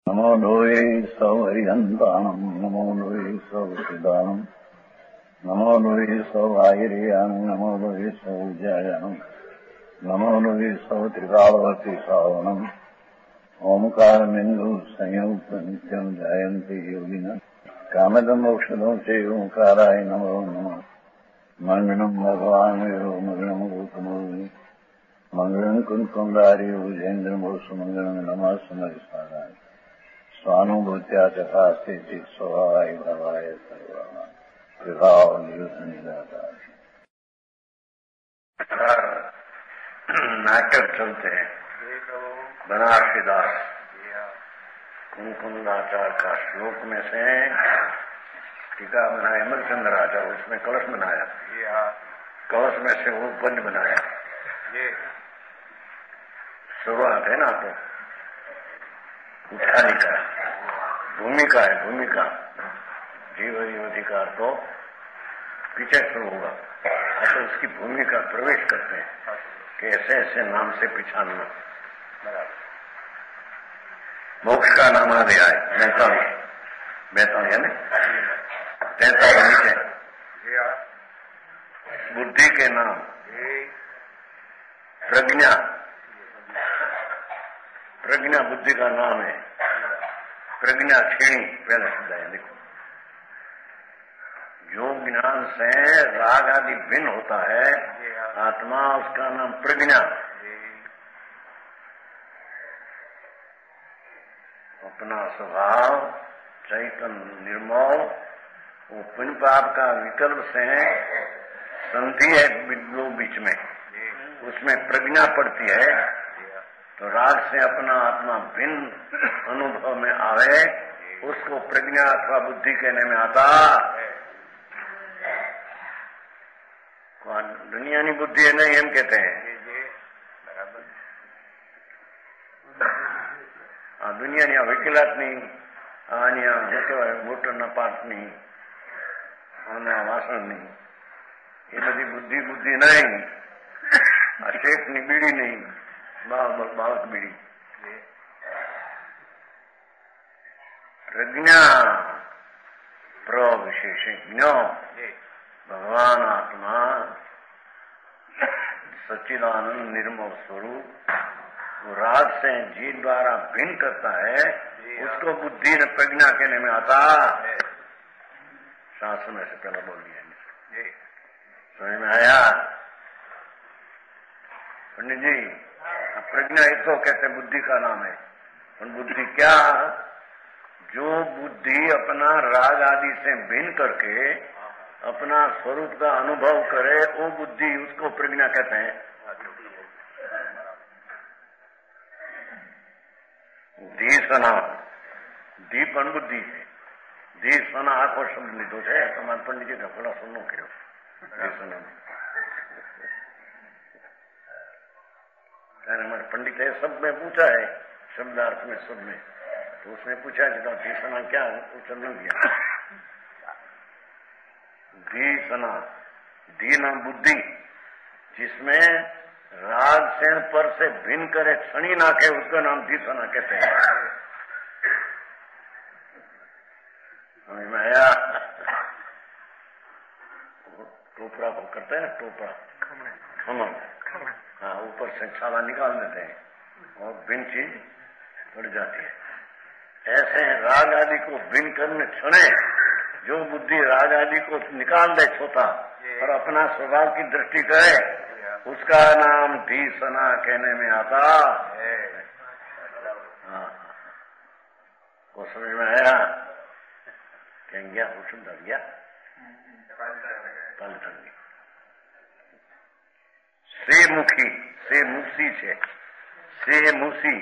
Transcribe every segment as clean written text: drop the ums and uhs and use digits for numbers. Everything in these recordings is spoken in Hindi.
नमो लोये सौहरिहन्ताणम् नमो लोये सौसिदानम् नमो लोये सौभागिर्यानम् नमो लोये सौविजयानम् नमो लोये सौत्रिकालवती सावनम् ओंकारमिन्दु संयुक्त नित्यम् जायन्ति योगिनः कामदमोक्षदं चैव ओंकाराय नमो नमः मङ्गलम् भगवान् विरो मङ्गलम् गौतमोऽग्नि मङ्गलम् कुन्कुण्डारि भुजेन्द्रमोसुमङ्गलम् नमः समरिसाराय स्वानुभूत्या चकास्ते स्वभावाय भवाय सर्वाणां विभाव नियुद्ध नाटक चलते हैं। बनारसी दास कुंकुंदाचार का श्लोक में से टीका बनाया अमरचंद्र राजा, उसमें कलश बनाया, कलश में से वो गंज बनाया। शुरुआत है ना, तो उठाने का भूमिका है, भूमिका जीव अधिकार तो पीछे शुरू होगा। तो उसकी भूमिका प्रवेश करते हैं कि ऐसे ऐसे नाम से पिछाड़ना। मोक्ष का नाम अध्याय 43 है ना, 43 नीचे बुद्धि के नाम प्रज्ञा, प्रज्ञा बुद्धि का नाम है। प्रज्ञा क्षीणी पहले शब्द है, देखो जो ज्ञान से राग आदि भिन्न होता है आत्मा, उसका नाम प्रज्ञा। अपना स्वभाव चैतन्य निर्मल, वो पुण्य पाप का विकल्प से संधि है दो बीच में, उसमें प्रज्ञा पड़ती है। तो राग से अपना आत्मा भिन्न अनुभव में आवे, उसको प्रज्ञा अथवा बुद्धि कहने में आता। दुनिया की बुद्धि है नहीं, हम कहते हैं दुनिया ની વકીલાતની અહીંયા શું કહેવાય મોટરના પાર્ટની અને વાસણની એ બધી બુદ્ધિ બુદ્ધિ નહીં। આ શેઠની બીડી નહીં, બાળક બીડી। પ્રજ્ઞા પ્રવિશેષज्ञ भगवान आत्मा सच्चिदानंद निर्मल स्वरूप, वो राग से जी द्वारा भिन्न करता है, उसको बुद्धि ने प्रज्ञा कहने में आता। शास्त्र में से पहला बोल दिया, समझ में आया पंडित जी? प्रज्ञा एक तो कहते बुद्धि का नाम है, पर बुद्धि क्या? जो बुद्धि अपना राग आदि से भिन्न करके अपना स्वरूप का अनुभव करे, वो बुद्धि, उसको प्रज्ञा कहते हैं। दीसना दीपन बुद्धि है, दीसना आखो शब्द लीधो है। તમારે પંડિતજી ઢફડા સુનો કર્યો दीसना में। हमारे पंडित है, सब में पूछा है शब्दार्थ में, सब में, तो उसने पूछा कि दीसना क्या है, उत्तर न दिया। दीसना, दीना बुद्धि, जिसमें राग से पर से भिन्न करे, क्षणी ना कहे, उसका नाम दीसना कहते हैं। समझ में आया? टोपरा को करते हैं, टोपरा खमन, हाँ, ऊपर से छाला निकाल देते हैं और भिन्न चीज बढ़ जाती है। ऐसे राग आदि को भिन्न करने क्षणे जो बुद्धि राग आदि को निकाल दे छोटा और अपना स्वभाव की दृष्टि करे, उसका नाम दीसना कहने में आता। हाँ, वो समझ में आया? कहीं गया वो शुद्ध गया से मुखी, से मुसी છે, से मुसी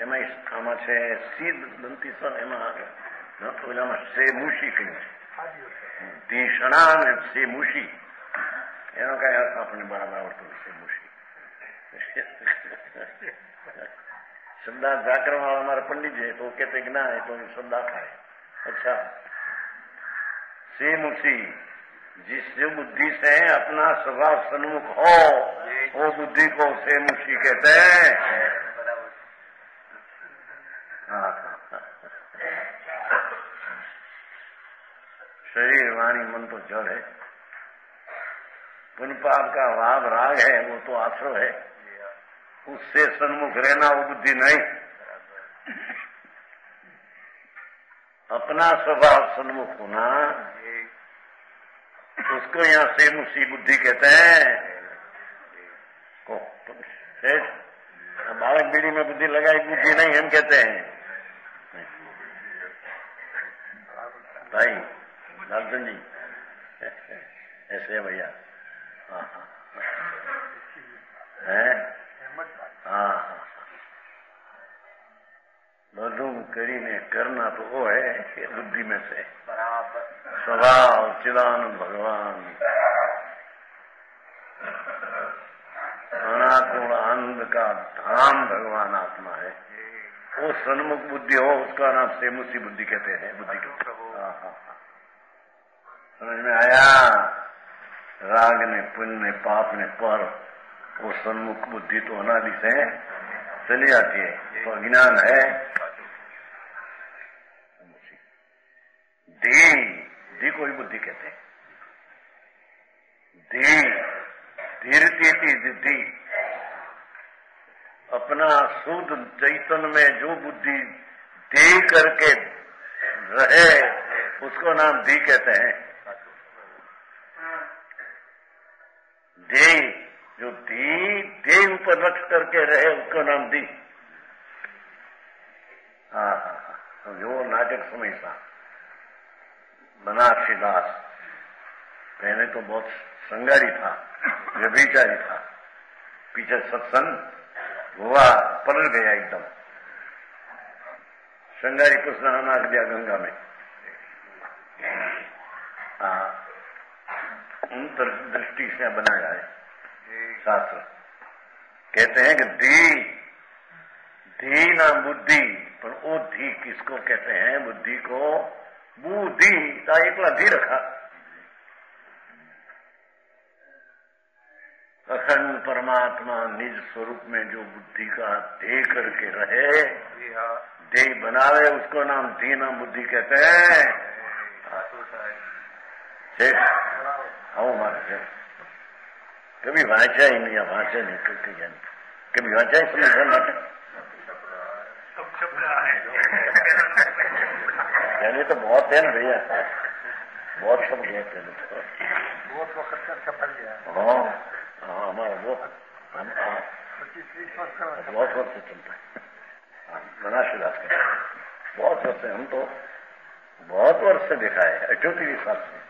એમાં આમાં છે સી બનતી સર, એમાં પેલામાં સે મુશી કહ્યું છે। દીષણા ને સે મુશી, એનો કઈ અર્થ આપણને બરાબર આવડતો સે મુશી शब्दार्थ व्याकरण वाला हमारा पंडित जी तो कहते कि ना, तो शब्दार्थ है। अच्छा, से मुसी, जिस बुद्धि से अपना स्वभाव सन्मुख हो, वो बुद्धि को से मुशी कहते हैं। हाँ, तो जड़ है। पुण्य पाप का भाव राग है, वो तो आश्रय है, उससे सन्मुख रहना वो बुद्धि नहीं। अपना स्वभाव सन्मुख होना, उसको यहाँ से मुसी बुद्धि कहते हैं। बालक बीड़ी में बुद्धि लगाई, बुद्धि नहीं हम कहते हैं भाई लालचंद जी, ऐसे भैया। हाँ हाँ, બધું કરીને करना तो वो है कि बुद्धि में से स्वभाव चिदानंद भगवान अनाकुल आनंद का धाम भगवान आत्मा है। वो सन्मुख बुद्धि हो, उसका नाम सेमुसी बुद्धि कहते हैं। बुद्धि समझ में आया? राग ने, पुण्य ने, पाप ने पर वो सन्मुख बुद्धि तो अनादि से चली जाती है, तो अज्ञान है। धी को ही बुद्धि कहते हैं। धीरती अपना शुद्ध चैतन्य में जो बुद्धि धी करके रहे, उसको नाम धी कहते हैं। धी जो धी ऊपर रख करके रहे, उसको नाम धी। हाँ, जो नाटक समय था बनारसी दास, पहले तो बहुत संगारी था, व्यभिचारी था, पीछे सत्संग हुआ, पलट गया एकदम। संगारी को स्नान आ दिया गंगा में। अंतर दृष्टि से बनाया है शास्त्र। कहते हैं कि धी ना बुद्धि, पर वो धी किसको कहते हैं? बुद्धि को बुद्धि का एकला धी रखा। अखंड परमात्मा निज स्वरूप में जो बुद्धि का ध्येय करके रहे, ध्येय बनावे, उसको नाम धी नाम बुद्धि कहते हैं। ठीक, आओ मारे कभी वाचा ही नहीं, वाचा नहीं कभी वाचा ही समझ नाटक। पहले तो बहुत है ना भैया, बहुत सब गए पहले तो, बहुत वक्त का सफल गया। हाँ, हमारा वो बहुत वर्ष से चलता है बनारसीदास का, बहुत वर्ष से। हम तो बहुत वर्ष से देखा है, 38 साल से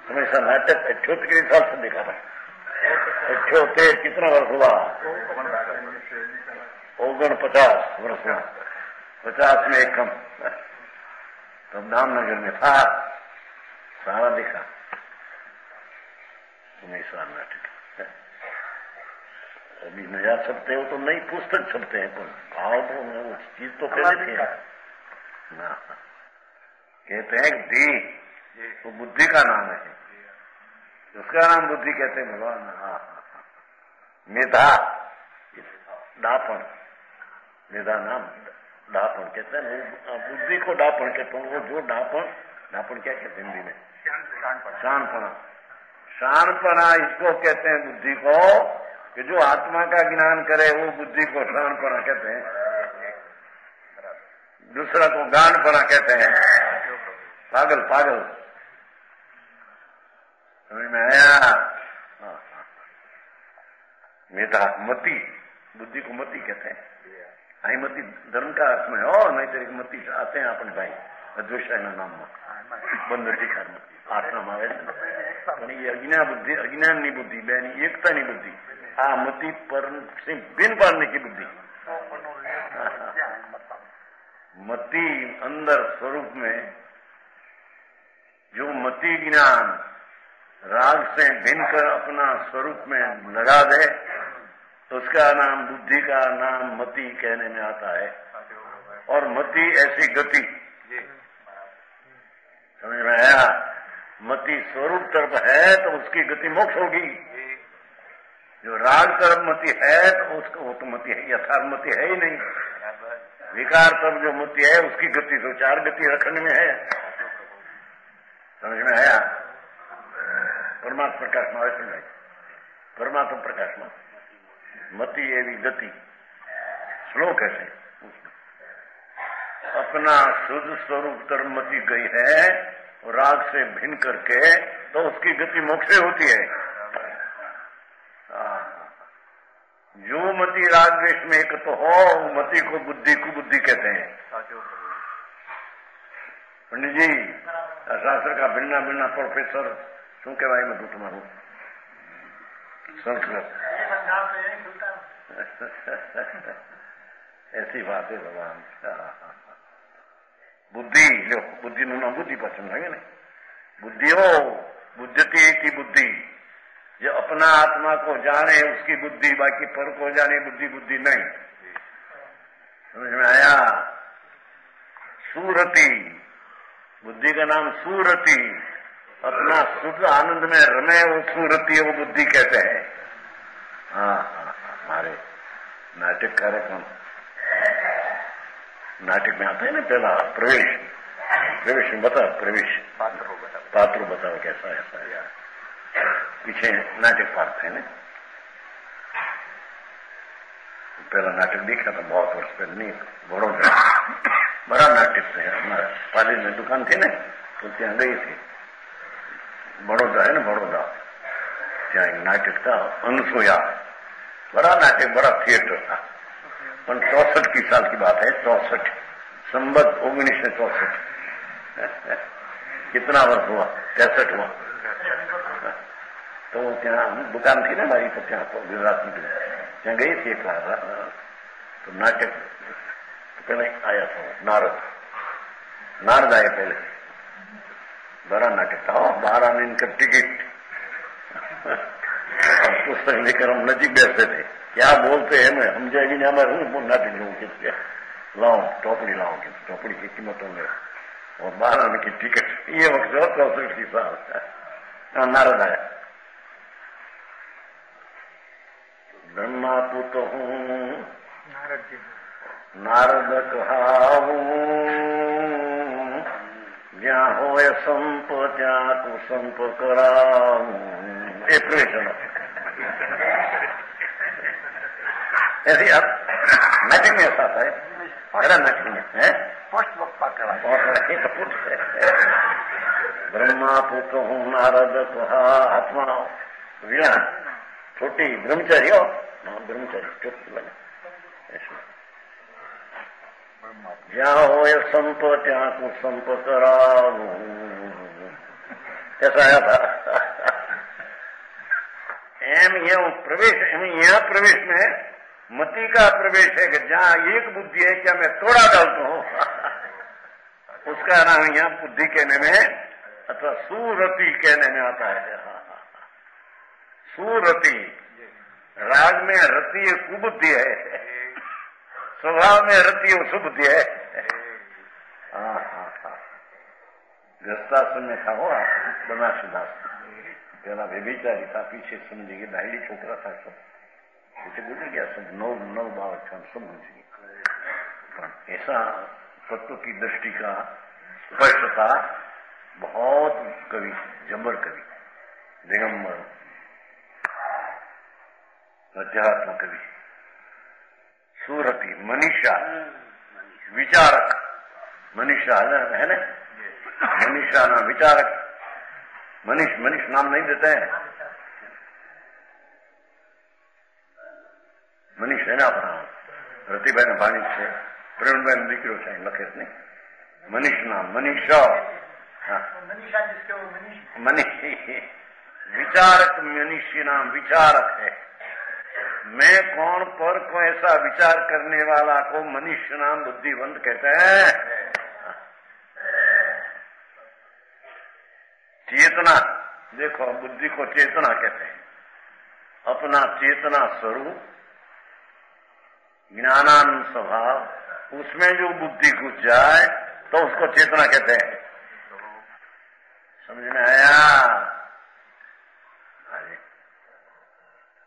हमेशा नाटक 38 साल से देखा था। 38 कितना वर्ष हुआ? 49 वर्ष हुआ। 50 में एक कम, तब नामनगर में था, सारा देखा हमेशा नाटक। अभी नया छपते हो तो नई पुस्तक छपते हैं, पर भाव तो वो चीज तो पहले थी ना। कहते हैं कि धी तो बुद्धि का नाम है, उसका नाम बुद्धि कहते हैं भगवान। हाँ, मेधा डापण, मेधा नाम डापण कहते हैं। बुद्धि को डापण कहते हैं। वो जो डापण क्या कहते हैं हिंदी में? शानपना। शानपना इसको कहते हैं बुद्धि को, कि जो आत्मा का ज्ञान करे वो बुद्धि को शानपना कहते हैं। दूसरा को गानपना कहते हैं, पागल। समझ में आया? मेधा मति, बुद्धि को मति कहते हैं। आई मति धर्म का अर्थ में हो, नहीं तेरी मति आते हैं अपने भाई अद्वैत नाम में बंदर कर्म 8 नाम आवे छे। अज्ञान बुद्धि, अज्ञान बुद्धि बेनी एकता बुद्धि, आ मति पर से बिन पाड़ने की बुद्धि। मति अंदर स्वरूप में जो मति ज्ञान राग से भिन्न कर अपना स्वरूप में लगा दे, तो उसका नाम, बुद्धि का नाम मति कहने में आता है। और मति ऐसी गति, समझ में आया? मति स्वरूप तरफ है तो उसकी गति मोक्ष होगी। जो राग तरफ मति है तो उसको, वो तो मति है, यथार्थ मति है ही नहीं। विकार तरफ जो मति है उसकी गति तो 4 गति रखने में है। समझ में आया? परमात्मा प्रकाश में આવે છે परमात्मा प्रकाश में मति एवी गति श्लोक है अपना शुद्ध स्वरूप तरफ मति गई है और राग से भिन्न करके तो उसकी गति मोक्ष से होती है। जो मति राग द्वेष में एक तो हो मति को बुद्धि कुबुद्धि कहते हैं। पंडित जी शास्त्र का भिन्ना भिन्ना प्रोफेसर शू कहवाय मैं तुम्हारू संस्कृत ऐसी बात है भगवान। बुद्धि लो बुद्धि નું નામ बुद्धि पसंद लगे ना बुद्धि हो बुद्धति की बुद्धि जो अपना आत्मा को जाने उसकी बुद्धि बाकी पर को जाने बुद्धि बुद्धि नहीं। समझ में आया? सूरति बुद्धि का नाम सूरति अपना शुद्ध आनंद में रमे वो सूरति वो बुद्धि कहते हैं। हाँ हमारे नाटक कार्यक्रम नाटक में आता है ना पहला प्रवेश प्रवेश में बताओ प्रवेश पात्र बताओ कैसा ऐसा यार पीछे नाटक पात्र है ना पहला नाटक देखा था बहुत वर्ष पहले नहीं बड़ोदरा बड़ा नाटक थे हमारा पाली में दुकान थी ना तो ત્યાં गई थी बड़ोदरा है ना बड़ोदरा ત્યાં एक नाटक था अनसुया बड़ा नाटक बड़ा थिएटर था 64 की साल की बात है 64 संबत 1964 कितना वर्ष हुआ 63 हुआ तो ત્યાં दुकान थी ना हमारी तो ત્યાં तो गुजरात में ત્યાં गई थी एक बार तो नाटक पहले आया था नारद आए पहले बड़ा नाटक था 12 आने इनका टिकट पुस्तक लेकर हम नजीक बैठते थे क्या बोलते हैं मैं हम जाएगी हमारे नाटक लोगों के लाओ टोपड़ी की कीमतों में और 12 आने की टिकट ये वक्त 64 की साल नारद आया ब्रह्मा पुत्र हूँ नारद कहाऊं ज्या हो संप त्या को संप कराऊं ये प्रवेशन ऐसे अब नाटक में ऐसा आता है अरे नाटक में है ब्रह्मा पुत्र हूँ नारद कहा आत्मा वीणा छोटी ब्रह्मचारी हो ब्रह्मचारी चुप लगे જ્યાં હોય સંપ ત્યાં તું સંપ કરાવું ऐसा आया था एम ये प्रवेश यहाँ प्रवेश में मति का प्रवेश है कि जहाँ एक बुद्धि है क्या मैं तोड़ा डालता हूँ उसका नाम यहाँ बुद्धि कहने में अथवा सूरति कहने में आता है। सूरति राग में रति कुबुद्धि है स्वभाव में रति सुबुद्धि है। गृहस्थाश्रम में था हो बनारसीदास पहला व्यभिचारी था पीछे समझ गए दाहिड़ी छोकरा था सब पीछे गुजर गया सब नौ बालक था सब गुजर गए ऐसा तत्व की दृष्टि का स्पष्टता बहुत कवि जबर कवि दिगंबर अध्यात्म कवि सूरति मनीषा विचारक मनीषा है ना मनीषा ना विचारक मनीष नाम नहीं देते हैं मनीष है ना अपना रतिबेन भाणी છે પ્રવીણબેન દીકરો છે લખે છે નહીં મનીષ નામ મનીષા मनीषा जिसके वो मनीष विचारक मनुष्य नाम विचारक है। मैं कौन पर को ऐसा विचार करने वाला को मनुष्य नाम बुद्धिवंत कहते हैं। चेतना देखो बुद्धि को चेतना कहते हैं। अपना चेतना स्वरूप ज्ञानान स्वभाव उसमें जो बुद्धि घुस जाए तो उसको चेतना कहते हैं। समझ में आया।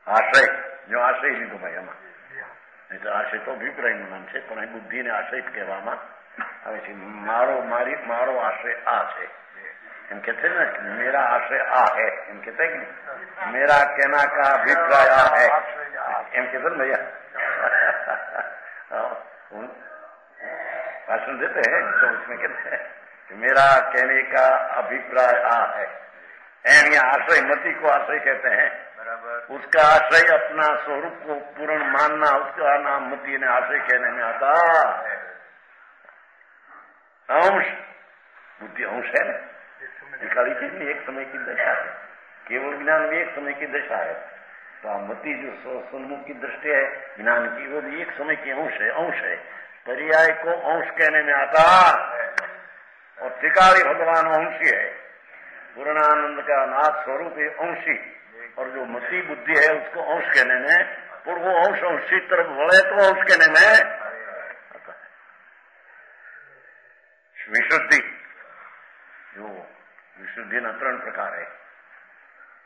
आश्रय जो आश्रय લીધો ભાઈ એમાં નહીં તો આશ્રય તો અભિપ્રાયનું નામ છે પણ અહીં બુદ્ધિને આશ્રય કહેવામાં આવે છે। મારો આશ્રય આ છે એમ કે છે ને મેરા આશય આ હૈ એમ કહેતા है कि मेरा कहना का अभिप्राय आ है એમ કહેते ना भैया भाषण देते हैं तो उसमें कहते हैं कि मेरा कहने का अभिप्राय आ है एम या आश्रय मति को आश्रय कहते हैं बराबर उसका आश्रय अपना स्वरूप को पूर्ण मानना उसका नाम मति ने आश्रय कहने में आता है अंश बुद्धि अंश है निकाली थी एक समय की दशा है केवल ज्ञान भी एक समय की दशा है तो मति जो सन्मुख की दृष्टि है ज्ञान की वो भी एक समय की अंश है पर्याय को अंश कहने में आता है और त्रिकाली भगवान अंशी है पूर्णानंद का नाथ स्वरूप है अंशी और जो मति बुद्धि है उसको अंश कहने में पर वो अंश अंशी तरफ बढ़े तो अंश कहने में आता है विशुद्धि जो विशुद्धि न 3 प्रकार है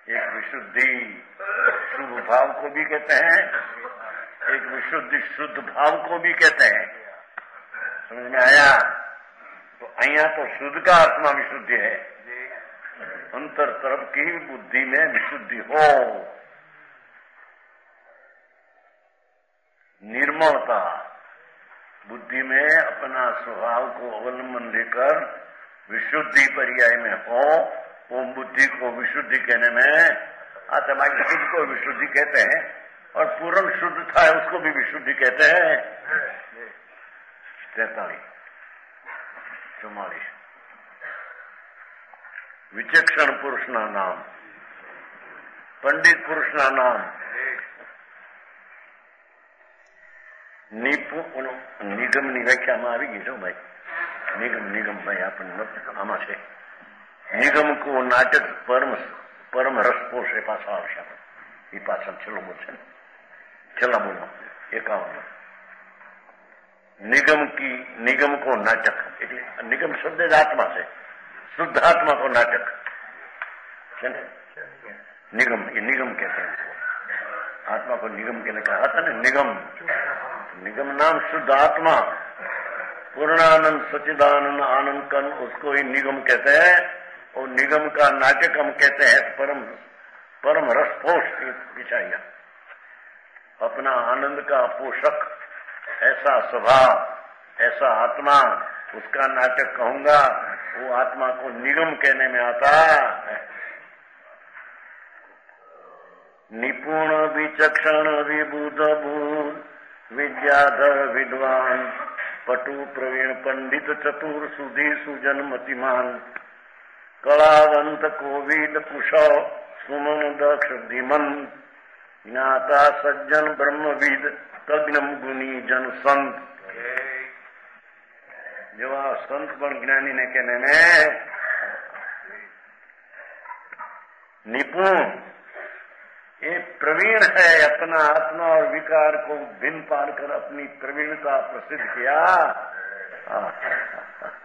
एक विशुद्धि शुभ भाव को भी कहते हैं एक विशुद्धि शुद्ध भाव को भी कहते हैं समझ में आया तो अहिया तो शुद्ध का आत्मा विशुद्धि है अंतर तरफ की बुद्धि में विशुद्धि हो निर्मलता बुद्धि में अपना स्वभाव को अवलंबन लेकर विशुद्धि पर्याय में हो वो बुद्धि को विशुद्धि कहने में आत्मा की शुद्ध को विशुद्धि कहते हैं और पूर्ण शुद्ध था उसको भी विशुद्धि कहते हैं 43 44 विचक्षण पुरुषना नाम पंडित पुरुषना नाम નિગમની વ્યાખ્યામાં આવી ગઈ છો ભાઈ નિગમ ભાઈ આપણને આમાં છે નિગમ કો નાટક પરમ રસપોષ એ પાછા આવશે આપણે એ પાછળ છેલ્લો બોલ છે છેલ્લા બોલમાં 51 નિગમ કો નાટક એટલે નિગમ શબ્દ જ આત્મા છે शुद्ध आत्मा को नाटक निगम ये निगम कहते हैं आत्मा को निगम के लिए कहा था ना निगम नाम शुद्ध आत्मा पूर्णानंद सच्चिदानंद आनंद कन उसको ही निगम कहते हैं और निगम का नाटक हम कहते हैं परम रसपोष विचारिया अपना आनंद का पोषक ऐसा स्वभाव ऐसा आत्मा उसका नाटक कहूंगा वो आत्मा को निगम कहने में आता है निपुण विचक्षण विबुध भूत विद्याधर विद्वान पटु प्रवीण पंडित चतुर सुधी सुजन मतिमान कलावंत कोविद कुशल सुमन दक्ष धीमन ज्ञाता सज्जन ब्रह्मविद तज्ञम गुणी जन संत जो संत पण ज्ञानी ने कहने में निपुण ये प्रवीण है अपना आत्मा और विकार को भिन्न पार कर अपनी प्रवीणता प्रसिद्ध किया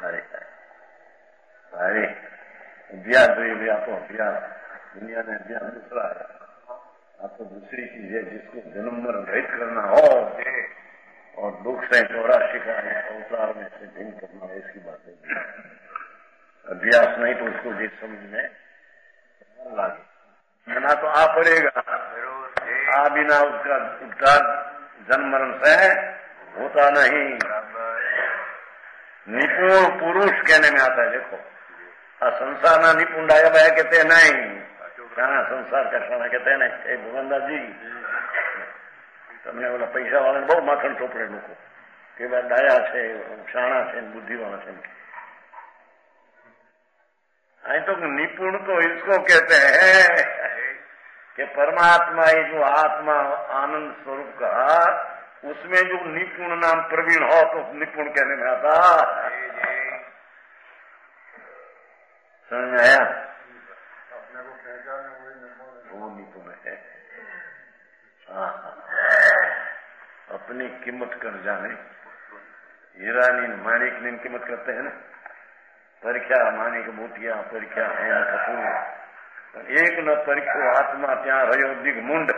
अरे अरे अभ्यास दुनिया में अभ्यास दूसरा है आप तो दूसरी चीज है जिसको जन्म मरण रहित करना हो और दुख से 84 का अवतार में से भिन्न करना है इसकी बात है अभ्यास नहीं तो उसको जिस समझ में लागे ना तो आ पड़ेगा आ बिना उसका उद्धार जन्म मरण से होता नहीं निपुण पुरुष कहने में आता है देखो संसार ना निपुण डाया बया कहते हैं नहीं शाना संसार का शाना कहते हैं नहीं भगवानदास जी તમને ઓલા પૈસા વાળાને બહુ માખણ ચોપડે લોકો કે ડાયા છે શાણા છે બુદ્ધિવાળા છે અહીં तो निपुण तो इसको कहते हैं कि परमात्मा ये जो आत्मा आनंद स्वरूप का उसमें जो निपुण नाम प्रवीण हो तो निपुण कहने में आता समझ में आया वो निपुण है अपनी कीमत कर जाने हीरानी माणिक ની कीमत करते हैं ना परीक्षा माणिक मोतिया परीक्षा है कपूर एक न परीक्षो आत्मा त्या रहो दिग्मुंड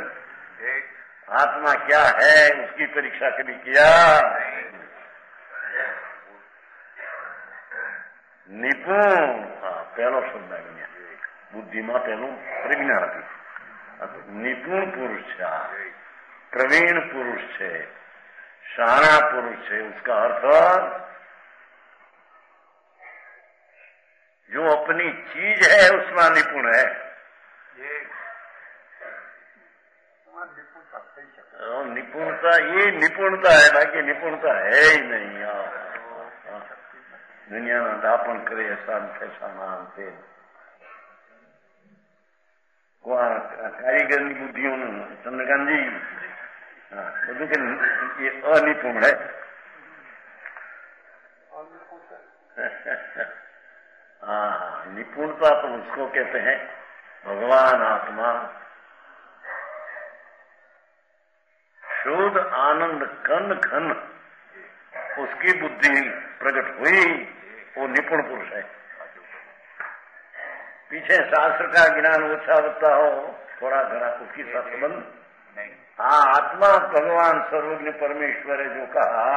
आत्मा क्या है उसकी परीक्षा कभी किया નિપુણ પહેલો શબ્દ આવી ગયા. બુદ્ધિમાં પહેલું પ્રજ્ઞા હતી. નિપુણ પુરુષ છે, प्रवीण पुरुष है, शाना पुरुष है. उसका अर्थ जो अपनी चीज है उसमें निपुण है. निपुणता ये निपुणता है, बाकी निपुणता है ही नहीं. दुनिया में दापण करे शांति कारीगરની બુદ્ધિઓનું ચંદ્રકાંતજી બધું કે એ અનિપુણ है. हाँ, निपुणता तो उसको कहते हैं भगवान आत्मा शुद्ध आनंद कन घन उसकी बुद्धि प्रकट हुई, वो निपुण पुरुष है. पीछे शास्त्र का ज्ञान ओछा होता हो थोड़ा घना उसकी साथ संबंध नहीं. हाँ, आत्मा भगवान सर्वज्ञ परमेश्वर है जो कहा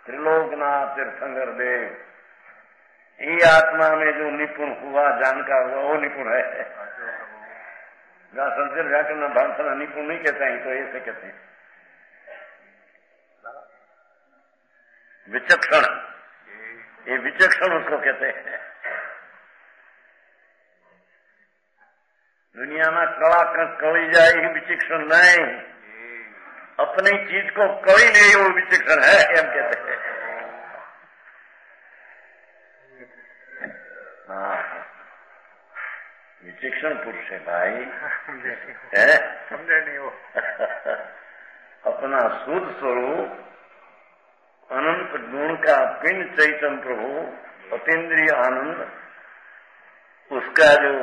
त्रिलोकनाथ तीर्थंकर देव, ये आत्मा में जो निपुण हुआ जानकार हुआ वो निपुण है. जहाँ संस्कृत व्याकरण भाषा निपुण नहीं कहते हैं तो ऐसे कहते हैं विचक्षण. ये विचक्षण उसको कहते हैं. दुनिया में कला कड़ी जाए विचक्षण नहीं, अपनी चीज को कड़ी नहीं वो विचक्षण है एम कहते हैं. हाँ, विचक्षण पुरुष है भाई, है समझे नहीं वो. अपना शुद्ध स्वरूप अनंत गुण का पिंड चैतन्य प्रभु अतीन्द्रिय आनंद उसका जो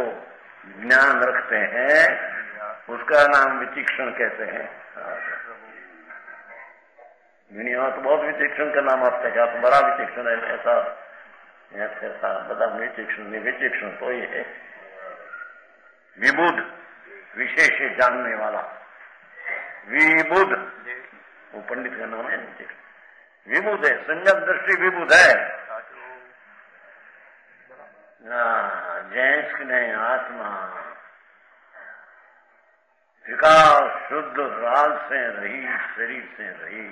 ज्ञान रखते हैं उसका नाम विचक्षण कहते हैं. दुनिया तो बहुत विचक्षण का नाम आपका क्या तो बड़ा विचक्षण है ऐसा ऐसा बड़ा विचक्षण नहीं. विचक्षण तो ये है विबुध विशेष जानने वाला. विबुध वो पंडित का नाम है विचक्षण. विबुध है, संयम दृष्टि विबुध है. जैस ने आत्मा विकास शुद्ध राग से रही शरीर से रही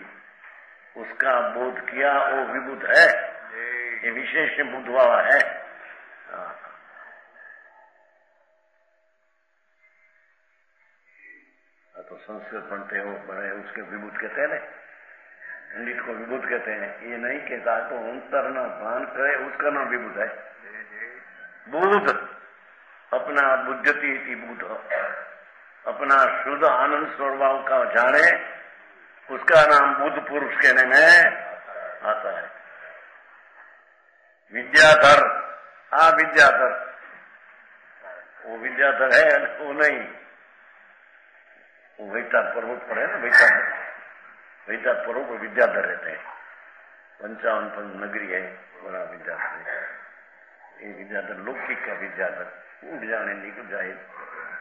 उसका बोध किया वो विबुध है. ये विशेष बुद्ध वाला है. तो संस्कृत पढ़ते हो बड़े उसके विबुध कहते हैं, पंडित को विबुध कहते हैं. ये नहीं कहता तो अंतर न भान करे उसका नाम विबुध है. बुध अपना बुद्धति थी बुध अपना शुद्ध आनंद स्वभाव का जाने उसका नाम बुद्ध पुरुष कहने में आता है. विद्याधर, हाँ विद्याधर, वो विद्याधर है वो नहीं. वो वैता पर्वत पर है ना, वैता पर्वत पर विद्याधर रहते हैं. 55 नगरी है बड़ा विद्याधर है. ये विद्याधर लौकिक का विद्याधर उठ जाने निकल जाए.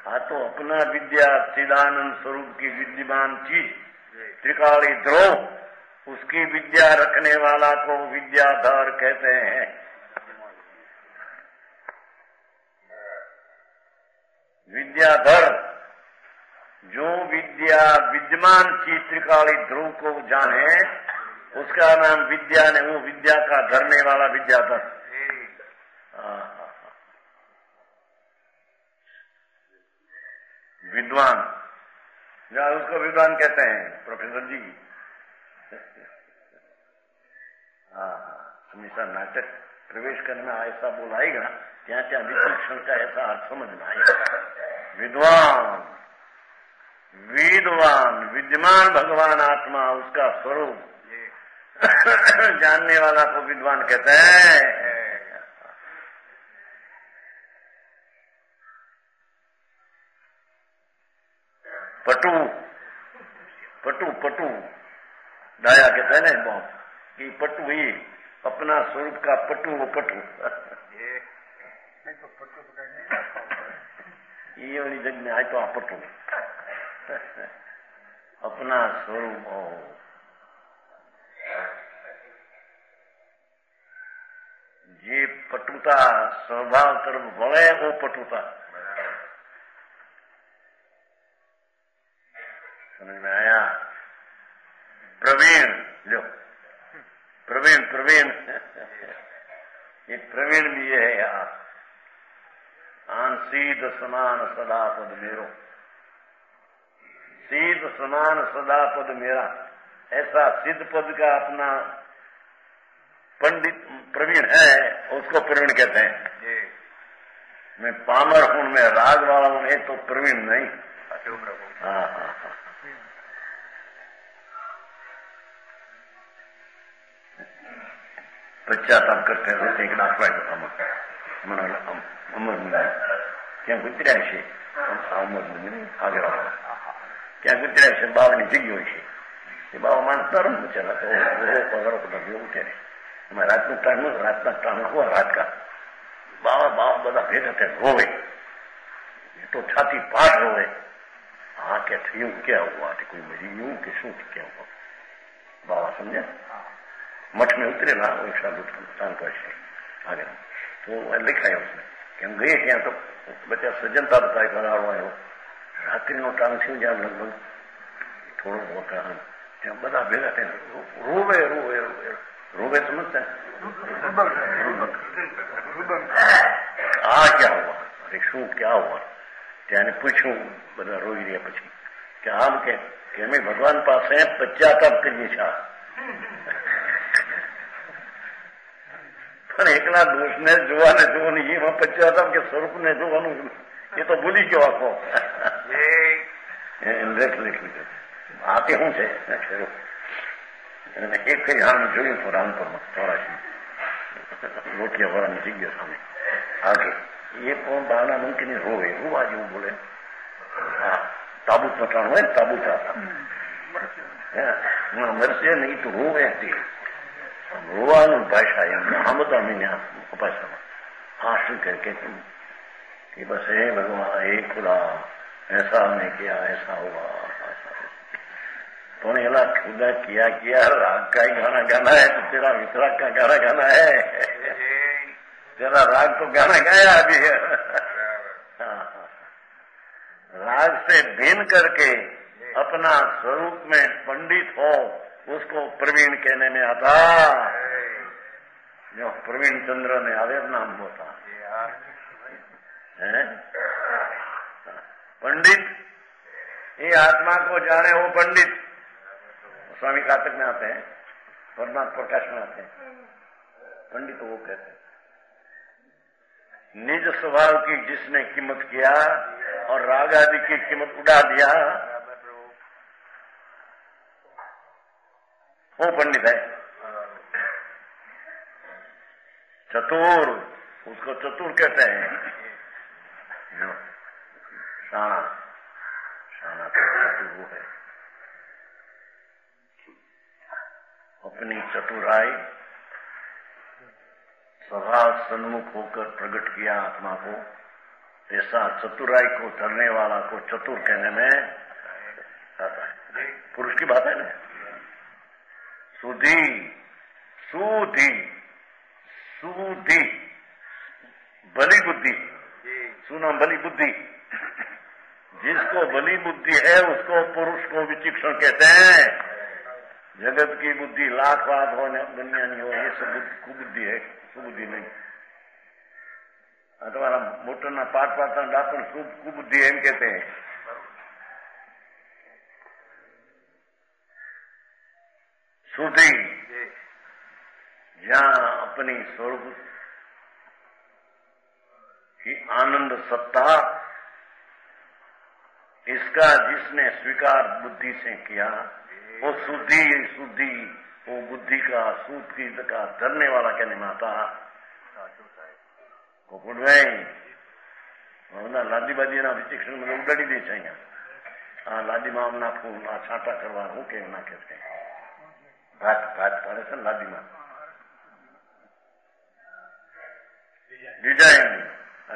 हाँ तो अपना विद्या चिदानंद स्वरूप की विद्यमान चीज त्रिकाली द्रोह उसकी विद्या रखने वाला को विद्याधर कहते हैं. विद्याधर जो विद्या विद्यमान चीज त्रिकाली ध्रुव को जाने उसका नाम विद्या ने वो विद्या का धरने वाला विद्याधर. विद्वान जहाँ उसको विद्वान कहते हैं प्रोफेसर जी. हमेशा नाटक प्रवेश करना ऐसा बोलाएगा क्या क्या विचक्षण का ऐसा अर्थ समझना आएगा. विद्वान विद्वान विद्यमान भगवान आत्मा उसका स्वरूप जानने वाला को विद्वान कहते हैं. पटु पटु पटु डाया कहते हैं ना बहुत कि पटु ही अपना स्वरूप का पटु वो पटु. ये वाली जग में आए तो आप पटु अपना स्वरूप हो. ये पटुता स्वभाव तरफ वळे वो पटुता। समझ में आया? प्रवीण लो, प्रवीण प्रवीण ये प्रवीण भी ये है यार। आन सीध समान सदा पद मेरो, सीध समान सदा पद मेरा, ऐसा सिद्ध पद का अपना पंडित प्रवीण है, उसको प्रवीण कहते हैं। मैं पामर हूं, मैं राग वाला हूं, तो प्रवीण नहीं। हाँ हाँ हाँ। पश्चाताप करते रहते एक नाखवाय को अमर मुझे क्या गुजरा છે અમર મુજબ આગળ क्या गुजरा છે બાવાની જગ્યા છે એ બાવા માણસ તરમ ચલા તો પગારો પર ઉઠે ને રાતના ટાણું हुआ रात का बाबा बाबा બધા ભેગા થયા રોવે, ये तो छाती फाड़ रोवे। हाँ क्या यूं क्या हुआ थी, कोई मरी यूं कि शू क्या हुआ? बाबा समझे मठ में उतरे ना एक साधु आगे तो लिखा है उसने कि हम गए ત્યાં तो बच्चा सज्जनता बताए करारो आयो रात्रि नो टाइम थी ज्यादा लगभग थोड़ो बहुत ત્યાં બધા ભેગા થઈને રોવે રોવે રોવે रोवे समझते हैं। आ क्या हुआ? अरे शू क्या हुआ? त्याने पूछू બધા રોઈ રહ્યા પછી કે આમ કે અમે ભગવાન પાસે પશ્ચાતાપ કરીએ છીએ, પણ એકલા દોષને જોવાને જોવાની એમાં પશ્ચાતાપ કે સ્વરૂપને જોવાનું એ તો ભૂલી ગયો આખો। આતે શું છે એક કઈ હાલ જોયું તો રામપુરમાં ચોરાશી લોટિયા વાળાની જગ્યા સામે આગે એ પણ બહાના મૂકીને રોવે, રોવા જેવું બોલે। હા તાબૂત મટાણું હોય ને તાબૂત મરશે નહીં તો રોવે તે રોવાનું ભાષા એમ આ બધા મહિને ભાષામાં हाँ શું કહે કે बस हे भगवान हे खुदा ऐसा नहीं किया ऐसा हुआ तो अला खुदा किया राग का ही गाना गाना है तो तेरा वितराग का गाना गाना है, तेरा राग तो गाना गाया अभी है। राग से भिन्न करके अपना स्वरूप में पंडित हो उसको प्रवीण कहने में आता। जो प्रवीण चंद्र ने आवेद नाम होता है पंडित, ये आत्मा को जाने वो पंडित। स्वामी कातक में आते हैं, परमात्मा प्रकाश में आते हैं, पंडित वो कहते हैं निज स्वभाव की जिसने कीमत किया और राग आदि की कीमत उड़ा दिया वो पंडित है। चतुर, उसको चतुर कहते हैं। शाना, शाना तो चतुर वो है, अपनी चतुराई स्वभाव सन्मुख होकर प्रकट किया आत्मा को, ऐसा चतुराई को धरने वाला को चतुर कहने में आता है। पुरुष की बात है ना। सुधी सुधी सुधी बली बुद्धि, सुना बली बुद्धि, जिसको बली बुद्धि है उसको पुरुष को विचक्षण कहते हैं। जगत की बुद्धि लाख बात हो दुनिया नहीं हो, ये सब कुबुद्धि है, सुबुद्धि नहीं। तुम्हारा मोटर ना पाट पाटना डापण कुबुद्धि एम कहते हैं। सुधी जहां अपनी स्वरूप की आनंद सत्ता इसका जिसने स्वीकार बुद्धि से किया वो शुद्धि शुद्धि वो बुद्धि का सूत की का धरने वाला कहने में आता। लादी ना विचक्षण में उडाड़ी दे चाहिए। हाँ लादी में ना फूल ना छाटा करवा हूँ के ना कहते हैं भात भात पाड़े से लादी में डिजाइन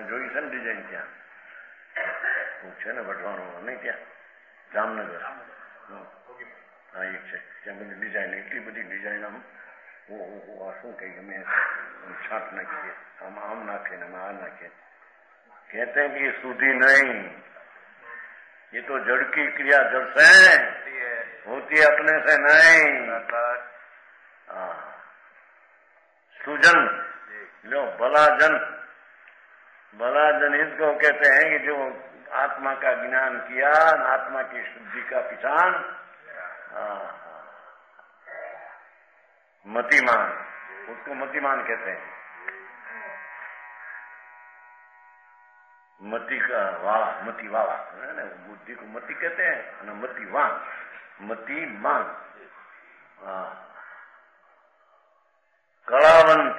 જોઈ છે ને ડિઝાઇન ત્યાં છે ને વઢવાનું નહીં ત્યાં જામનગર હા એક છે ત્યાં બધી ડિઝાઇન એટલી બધી ડિઝાઇન આમ वो શું કે અમે છાંટ નાખીએ, આમ નાખે ને આ નાખે. कहते हैं कि ये शुद्धि नहीं, ये तो जड़ की क्रिया जड़ से होती है, अपने से नहीं. सुजन लो भलाजन, भलाजन इसको कहते हैं कि जो आत्मा का ज्ञान किया, आत्मा की शुद्धि का पिछान मतिमान, उसको मतिमान कहते हैं. मति का वाला, मति वाला है ना, बुद्धि को मति कहते हैं ना, मतिवान, मतिमान. कलावंत,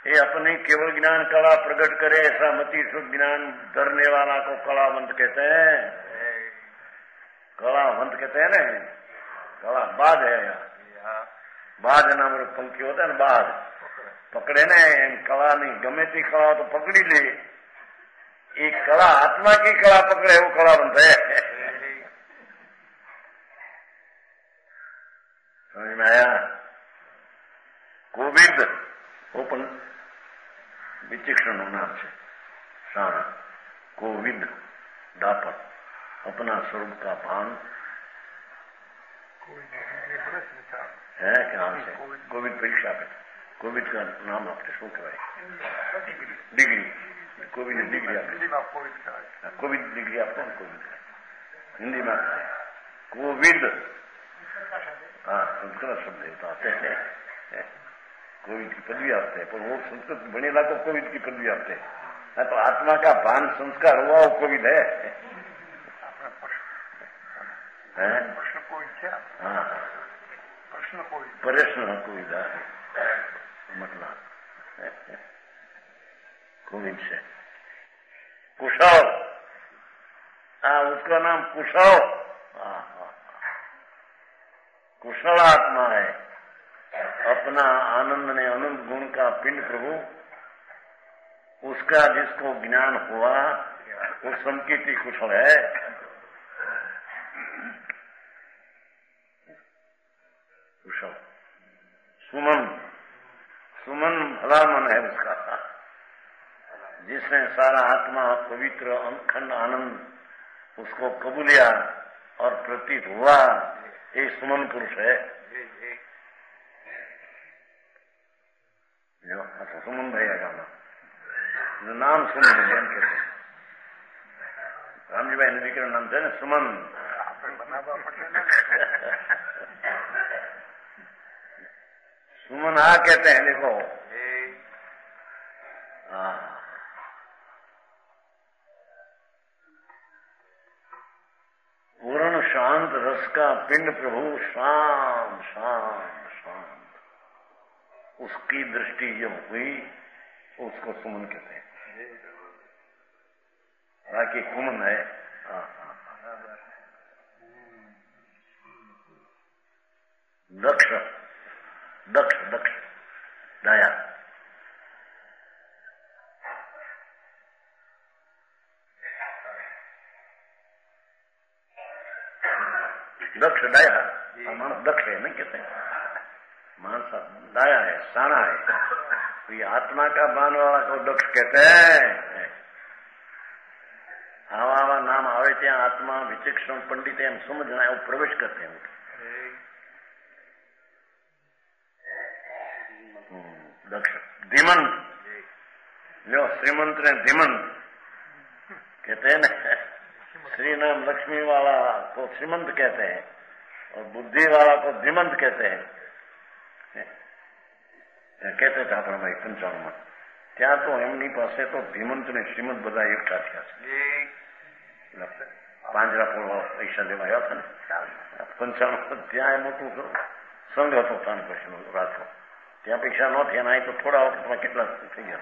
ये अपने केवल ज्ञान कला प्रकट करे, ऐसा मति शुद्ध ज्ञान धरने वाला को कलावंत कहते हैं. कलावंत कहते हैं ना. कला बाज है यहाँ, बाज नाम पंखी होता है ना, बाज पकड़े ने कला नहीं, गमे ती कला तो पकड़ी ले. एक कला आत्मा की कला पकड़े, वो कलावंत है. समझ में आया? कोविद ओपन विचक्षण नाम से शान, कोविद दापर, अपना स्वरूप का भान है. क्या से कोविद परीक्षा पे, कोविद का नाम आपने શું કહેવાય? डिग्री. कोविड डिग्री आपने, कोविड डिग्री आपको कोविड का हिंदी में आता है. कोविड हाँ संस्कृत शब्द होता है. कोविड की पदवी आते हैं, पर वो संस्कृत बनेला तो कोविड की पदवी आते हैं. तो आत्मा का भान संस्कार हुआ वो कोविड है. प्रश्न कोविड, हाँ प्रश्न कोविड मतलब कोविड से. कुशल, उसका नाम कुशल, कुशल आत्मा है. अपना आनंद ने अनंत गुण का पिंड प्रभु, उसका जिसको ज्ञान हुआ वो संकीर्ति कुशल है. कुशल. सुमन, सुमन भला मन है उसका, जिसने सारा आत्मा पवित्र अखंड आनंद उसको कबूलिया और प्रतीत हुआ, ये सुमन पुरुष है. जो अच्छा सुमन भैया का नाम सुमन है, कहते हैं रामजी भाई नदी का नाम है ना सुमन. सुमन आ कहते हैं. देखो पूर्ण शांत रस का पिंड प्रभु, शांत शांत शांत, उसकी दृष्टि जब हुई उसको सुमन कहते हैं. बाकी कुमन है. दक्ष, दक्ष दक्ष दया, दक्ष दया. मानस दक्ष है नहीं कहते हैं, मानस दया है, साना है. तो ये आत्मा का बान वाला को दक्ष कहते हैं. आवा नाम आवे ત્યાં आत्मा विचक्षण पंडित एम समझना है, वो प्रवेश करते हैं. दक्ष. धीमंत, जो श्रीमंत ने धीमंत कहते हैं ना. श्री नाम लक्ष्मी वाला को श्रीमंत कहते हैं और बुद्धि वाला को धीमंत कहते हैं. कहते थे अपना भाई 95 में ત્યાં તો એમની પાસે તો ધીમંત ને શ્રીમંત બધા એકઠા થયા છે. પાંજરાપોળ પૈસા લેવા આવ્યા હતા ને 95, ત્યાં મોટું સંઘ હતો તાનપશનો રાખો, ત્યાં પૈસા ન થયા. અહીં તો થોડા વખતમાં કેટલા થઈ ગયા.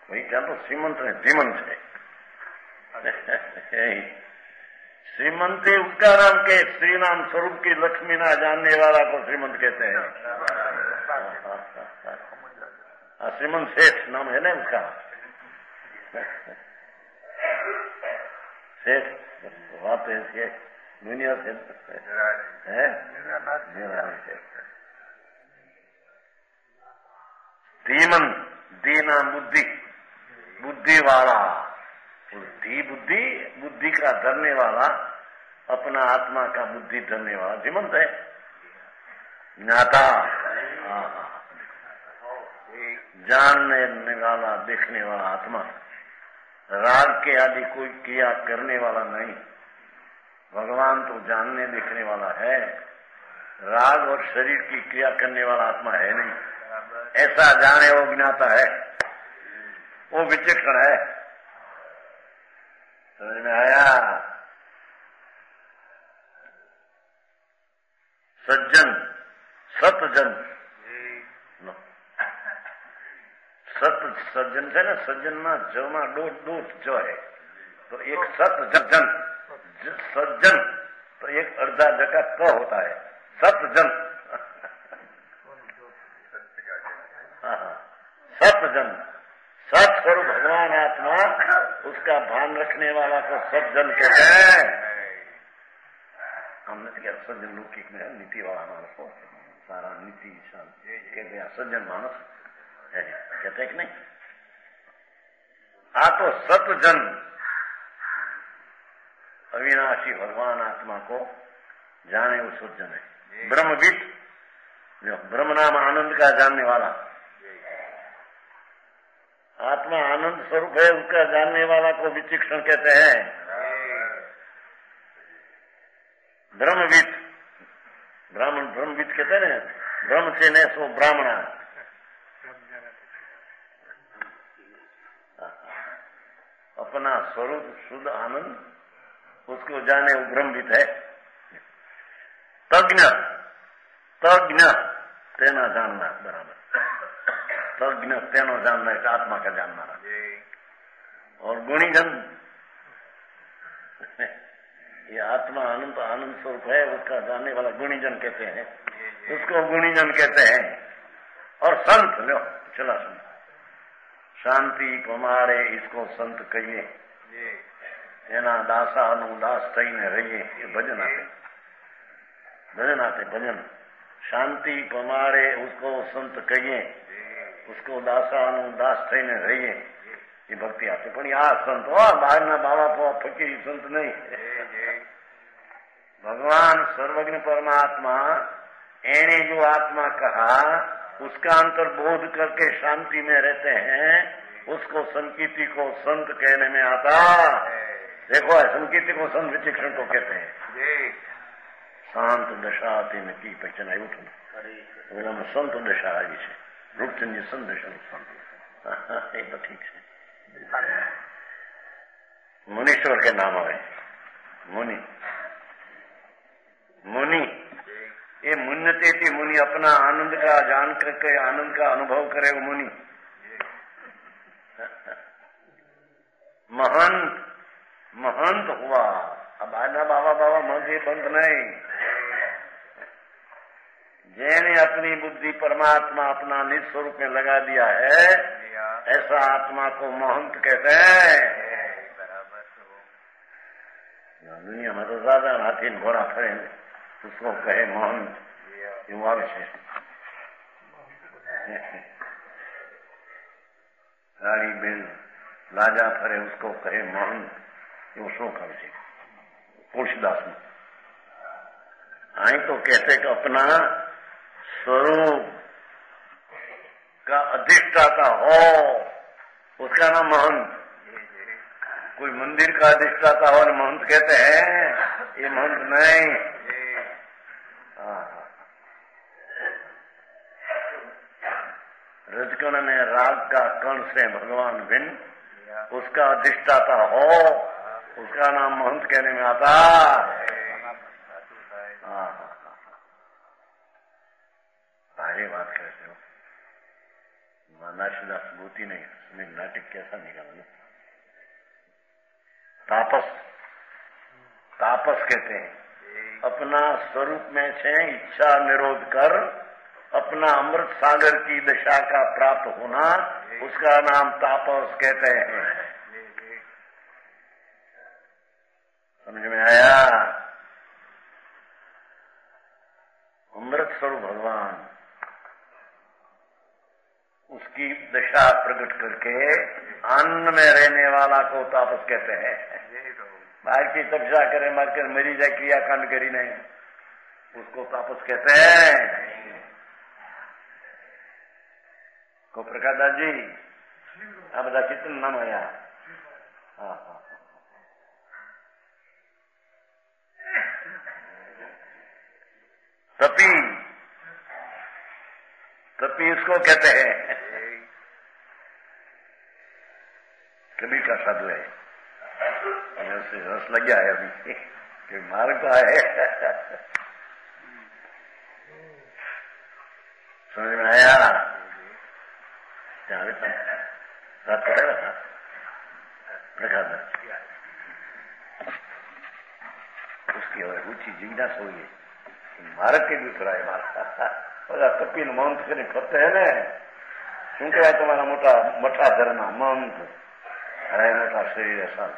ભાઈ ત્યાં તો શ્રીમંત ને ધીમંત છે. श्रीमंत उसका नाम के श्री नाम स्वरूप की लक्ष्मी ना जानने वाला को श्रीमंत कहते हैं. श्रीमंत सेठ नाम है ना उसका. सेठ बात है दुनिया से है. धीमन, दीना बुद्धि, बुद्धि वाला, धी बुद्धि, बुद्धि का धरने वाला, अपना आत्मा का बुद्धि धरने वाला धीमंत है, ज्ञाता, जानने वाला, देखने वाला आत्मा। राग के आदि कोई क्रिया करने वाला नहीं, भगवान तो जानने देखने वाला है। राग और शरीर की क्रिया करने वाला आत्मा है नहीं। ऐसा जाने वो ज्ञाता है, वो विचक्षण है। समझ में आया? सज्जन, सतजन, सत सज्जन છે ને, સજ્જનમાં જમાં દોઢ જો है, तो एक सत जन, सज्जन तो एक अर्धा जगह क होता है, सतजन। सतजन, सत स्वरूप भगवान आत्मा, उसका भान रखने वाला को सज्जन कहते हैं। हमने क्या सज्जन लौकिक में है, नीति वाला मानस हो, सारा नीति कहते हैं सज्जन मानस कहते कि नहीं। आ तो सतजन अविनाशी भगवान आत्मा को जाने वो सज्जन है। ब्रह्मविद, जो ब्रह्म नाम आनंद का जानने वाला, आत्मा आनंद स्वरूप है, उसका जानने वाला को विचक्षण कहते हैं। ब्रह्मविद, ब्राह्मण ब्रह्मविद कहते हैं, ब्रह्म से न सो ब्राह्मणा, अपना स्वरूप शुद्ध आनंद उसको जाने वो ब्रह्मविद है। तज्ञ, तज्ञ तेना जानना बराबर, तज्ञ तेनो जानना है, आत्मा का जानना। और गुणीजन, ये आत्मा अनंत आनंद स्वरूप है, उसका जानने वाला गुणीजन कहते हैं, उसको गुणीजन कहते हैं। और संत, लो चला सुन, शांति पमाड़े इसको संत कहिए, एना दासानु दास थईने रहिए। ये भजन आते, भजन आते, भजन। शांति पमाड़े उसको संत कहिए, उसको दासानु दास थईने रहिए, ये भक्ति आते। पण आ संत हो, बहार ना बाबा पवा फकीर संत नहीं। भगवान सर्वज्ञ परमात्मा, एने जो आत्मा कहा, उसका अंतर्बोध करके शांति में रहते हैं, उसको संकीर्ति को संत कहने में आता। देखो, संकीर्ति को संत विचक्षण को कहते हैं। शांत दशा तीन की पहचान आई उठन संत दशा आई है, रूपचंद जी संत दशा संत एक तो ठीक है। मुनीश्वर के नाम आए, मुनि, मुनि ये मुन्नते थी, मुनि अपना आनंद का जान करके आनंद का अनुभव करे वो मुनि। महंत, महंत हुआ। अब आना बाबा बाबा मंदिर बंद नहीं, जैने अपनी बुद्धि परमात्मा अपना निज स्वरूप में लगा दिया है, ऐसा आत्मा को महंत कहते हैं। दुनिया में तो ज्यादा हाथी घोड़ा फरे, उसको कहे महंत, युवा विशेष। गाड़ी बेल लाजा फरे, उसको कहे महंत, ये शो का विषय। तुलसीदास में आई तो कहते कि अपना स्वरूप का अधिष्ठाता हो, उसका नाम महंत। कोई मंदिर का अधिष्ठाता हो महंत कहते हैं, ये महंत नहीं। रजकण ने राग का कण से भगवान भिन्न, उसका अधिष्ठाता हो, उसका नाम महंत कहने में आता। भारी बात कहते हो, नाशिदास भूति नहीं, उसमें नाटक कैसा निकाला। तापस, तापस कहते हैं, अपना स्वरूप में से इच्छा निरोध कर अपना अमृत सागर की दशा का प्राप्त होना, उसका नाम तापस कहते हैं। समझ में आया? अमृत स्वरूप भगवान, उसकी दशा प्रकट करके अन्न में रहने वाला को तापस कहते हैं। बाहर की तपस्या करे मारकर मरी जाए क्रियाकांड करी नहीं, उसको तापस कहते हैं। को प्रकाश दास जी आ બધા ચિંતન નામ આયા। हाँ हाँ तपी, तपी इसको कहते हैं। कबीर का साधु है, उसे रस लग गया है अभी कि मार्ग का है। समझ में आया? रात करेगा था प्रकाश उसकी रुचि जिज्ञास हुई है कि मार्ग के भी कराए मारा तपी ने मंत्र કરીને करते है ने શું કહેવાય તમારા મોટા મઠા ધરના મંત અરે મોટા શરીર સાલ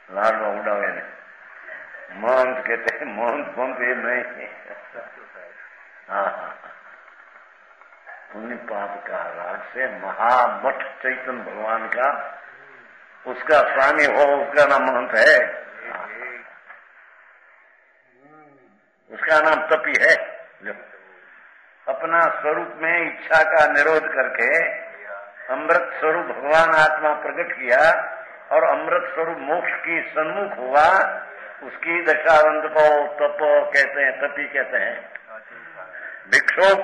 લાડવા ઉડાવે ને મંત કહેते हैं। मंत मंत ये नहीं। हाँ हाँ पुण्य पाप का राग से महामठ चैतन्य भगवान का उसका स्वामी हो, उसका नाम महंत है, उसका नाम तपी है। अपना स्वरूप में इच्छा का निरोध करके अमृत स्वरूप भगवान आत्मा प्रकट किया और अमृत स्वरूप मोक्ष की सन्मुख हुआ, उसकी दशावंत को तप कहते हैं, तपी कहते हैं। भिक्षुक,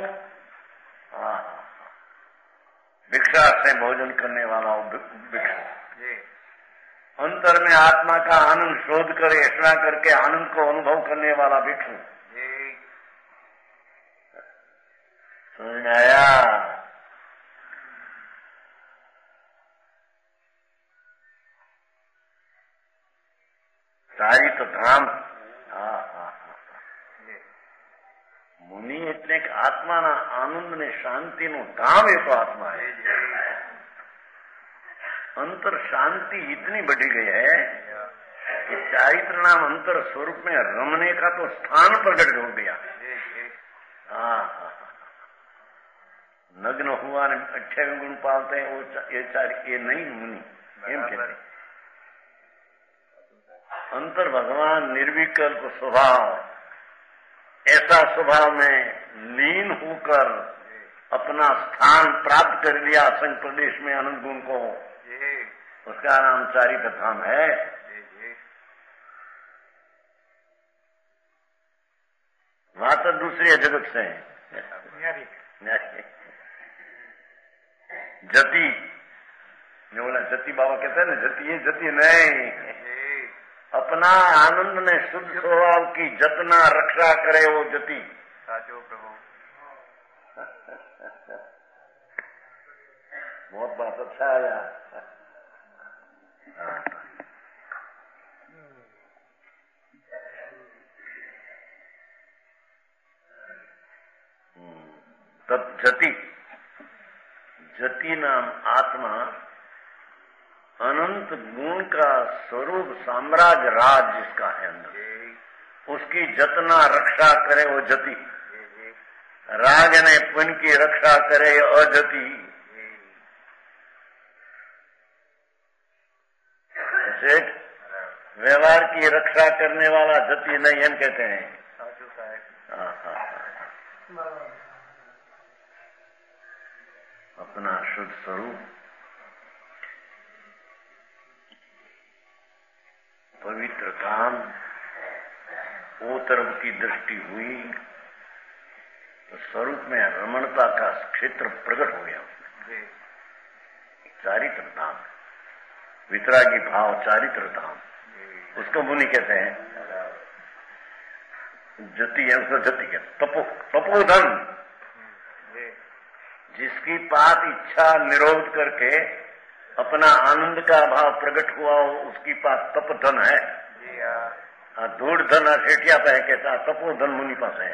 भिक्षा से भोजन करने वाला भिक्षु, अंतर में आत्मा का आनंद शोध कर ऐसा करके आनंद को अनुभव करने वाला भिक्षु। समझ में आया? सारी तो धाम। मुनि એટલે કે આત્માના આનંદ ને શાંતિનું ધામ એ તો આત્मा है। अंतर शांति इतनी बढ़ी गई है कि चारित्र नाम अंतर स्वरूप में रमने का तो स्थान प्रकट हो गया। हाँ नग्न हुआ ने 28 गुण पालते हैं वो ये नहीं मुनि एम कहते। अंतर भगवान निर्विकल्प स्वभाव, ऐसा स्वभाव में लीन होकर अपना स्थान प्राप्त कर लिया असंग प्रदेश में अनंत गुण को, उसका नाम चारित्र धाम है। वहां तो दूसरे जगत से जति जो बोला जति बाबा कहते हैं ना, जति ये जति नहीं, अपना आनंद ने शुद्ध स्वभाव की जतना रक्षा करे वो जति। साचो प्रभु बहुत बात अच्छा आया। तब जति, जति नाम आत्मा अनंत गुण का स्वरूप साम्राज्य राज जिसका है अंदर, उसकी जतना रक्षा करे वो जति। राज ने पुण्य की रक्षा करे अजति। व्यवहार की रक्षा करने वाला जति नहीं हम कहते हैं। अपना शुद्ध स्वरूप पवित्र काम वो तरफ की दृष्टि हुई तो स्वरूप में रमणता का क्षेत्र प्रकट हो गया। चारित्र धाम, वितरागी भाव चारित्र धाम, उसको मुनि कहते हैं। जति है उसको जति कहते। तपोधन, जिसकी पात इच्छा निरोध करके अपना आनंद का भाव प्रकट हुआ उसकी पास तपधन है। धूढ़ धन सेठिया पे है कहता, तपोधन मुनि पास है।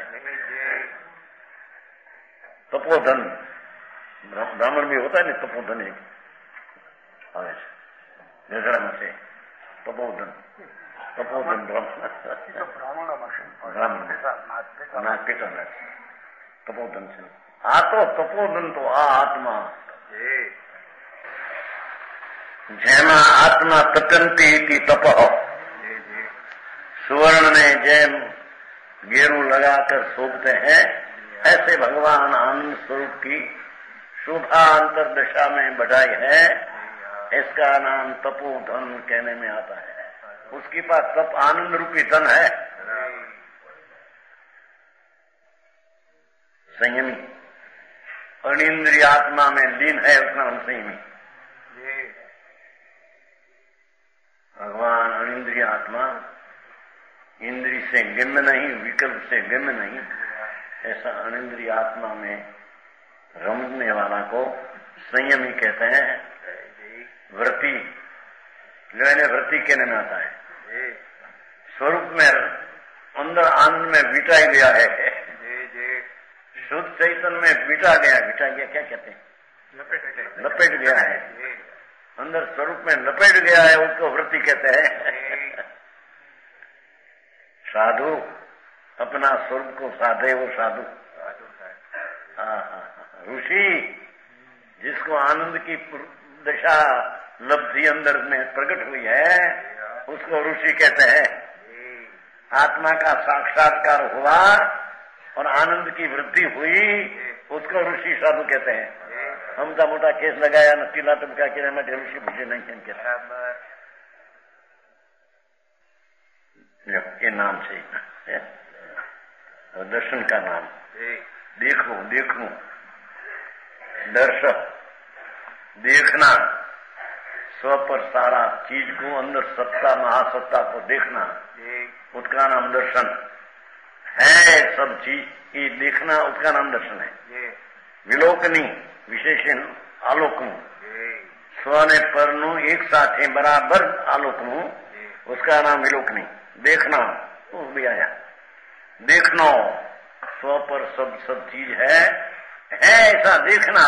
तपोधन ब्राह्मण भी होता है ना, तपोधन एक ब्राह्मण से तपोधन, तपोधन ब्राह्मण ब्राह्मण तपोधन से आतो तपोदंतो आ आत्मा जैमा आत्मा तपंती की तपह। सुवर्ण में जैम गेरू लगाकर शोभते हैं, ऐसे भगवान आनंद स्वरूप की शोभा अंतर्दशा में बढ़ाई है। इसका नाम तपोधन कहने में आता है। उसके पास तप आनंद रूपी धन है। संयमी अनिंद्रिय आत्मा में लीन है, उसका नाम संयमी। भगवान अनिंद्रिय आत्मा, इंद्रिय से गम्य नहीं, विकल्प से गम्य नहीं, ऐसा अनिंद्रिय आत्मा में रमने वाला को संयमी कहते हैं। व्रती लेने व्रती कहने में आता है। स्वरूप में अंदर आनंद में बिटा गया है, शुद्ध चैतन्य में बिटा गया क्या कहते हैं? लपेट गया है, अंदर स्वरूप में लपेट गया है, उसको व्रती कहते हैं। साधु अपना स्वरूप को साधे वो साधु। ऋषि जिसको आनंद की दशा लब्धि अंदर में प्रकट हुई है, उसको ऋषि कहते हैं। आत्मा का साक्षात्कार हुआ और आनंद की वृद्धि हुई, उसको ऋषि साधु कहते हैं। हम तो मोटा केस लगाया न टीला टपका के मैं ऋषि मुझे नहीं कहते। ये नाम से दर्शन का नाम। देखो दर्शन देखना, स्व पर सारा चीज को, अंदर सत्ता महासत्ता को देखना, उसका नाम दर्शन है। सब चीज ये देखना, उसका नाम दर्शन है। विलोकनी विशेषण आलोकनु, स्वने परनु एक साथ बराबर आलोकनु, उसका नाम विलोकनी। देखना वो भी आया, देखना स्व पर सब चीज है ऐसा देखना।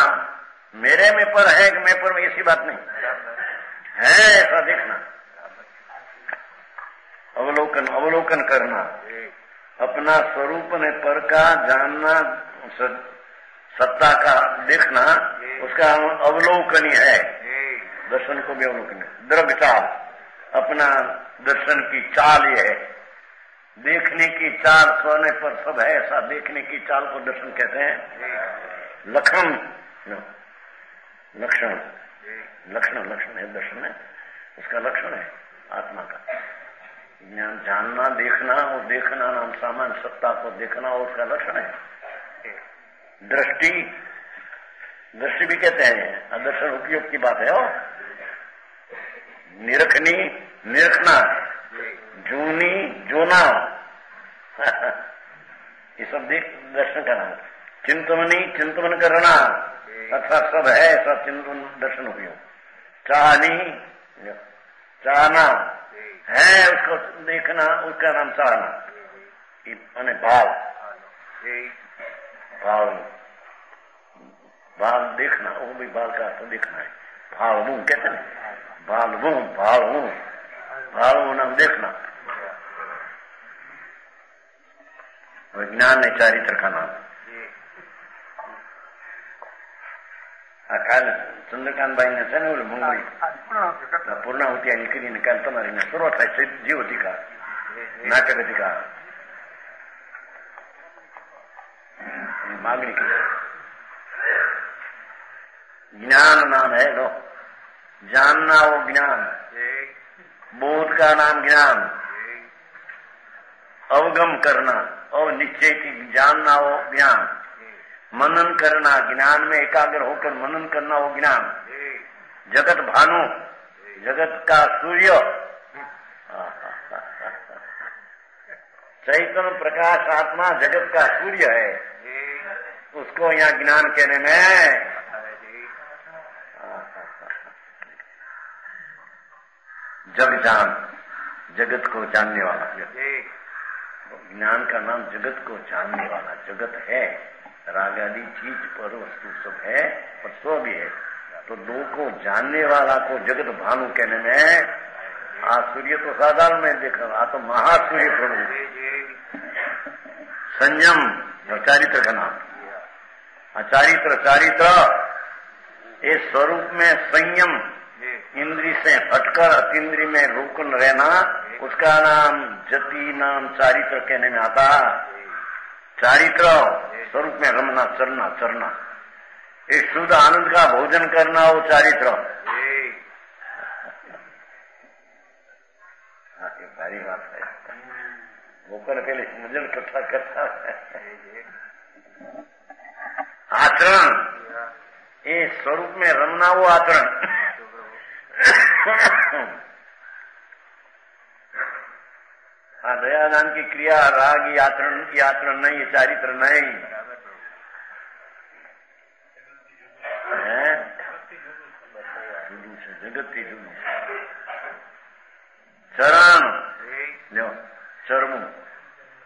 मेरे में पर है कि मैं पर में, ऐसी बात नहीं है, ऐसा देखना। अवलोकन करना, अपना स्वरूप ने पर का जानना, सत्ता का देखना, उसका अवलोकन है। दर्शन को भी अवलोकन है। द्रव्य चाल, अपना दर्शन की चाल ये है, देखने की चाल सोने पर सब है, ऐसा देखने की चाल को दर्शन कहते हैं। लक्षण है, दर्शन है, उसका लक्षण है आत्मा का। ज्ञान जानना, देखना, और देखना नाम सामान्य सत्ता को देखना, और उसका लक्षण है। दृष्टि भी कहते हैं, दर्शन उपयोग की बात है। और निरखना, जूनी जोना ये सब दर्शन का नाम। चिंतन करना, अर्थात सब है ऐसा चिंतन दर्शन उपयोग। चाहना है, उसको देखना, उसका नाम चाहना। बाल देखना, वो भी बाल का अर्थ देखना है। भालवू कहते हैं, भालवू नाम देखना। विज्ञान ने चारित्र का नाम। काल चंद्रकांत भाई ने છે ને ઓલું મુંબઈ પૂર્ણાહુતિ નીકળીને કાલ તમારી શરૂઆત થાય જીવ અધિકાર નાટક અધિકાર मांगनी की। ज्ञान नाम है लो, जानना वो ज्ञान, बोध का नाम ज्ञान। अवगम करना और निश्चय की जानना वो ज्ञान। मनन करना, ज्ञान में एकाग्र होकर मनन करना वो ज्ञान। जगत भानु, जगत का सूर्य, चैतन्य प्रकाश आत्मा जगत का सूर्य है, उसको यहाँ ज्ञान कहने में। जग जान, जगत को जानने वाला। ज्ञान का नाम जगत को जानने वाला। जगत है, राग आदि चीज पर वस्तु सब है, पर स्व भी है, तो दो को जानने वाला को जगत भानु कहने में। सूर्य तो साधारण में देखा, आ तो महासूर्य प्रभु। संयम चारित्र का नाम। चारित्र ये स्वरूप में संयम, इंद्री से हटकर अतीन्द्रिय में रुकन रहना, उसका नाम जति नाम चारित्र कहने में आता। चारित्र स्वरूप में रमना, चरना, ये शुद्ध आनंद का भोजन करना, वो चारित्र। ये भारी बात है, होकर के लिए मुझे कथा करता है। आचरण, ये स्वरूप में रमना, वो आचरण। दयादान की क्रिया, राग, ये आचरण नहीं, ये चारित्र नहीं है। जगत की जुलू चरण, जो चरमू,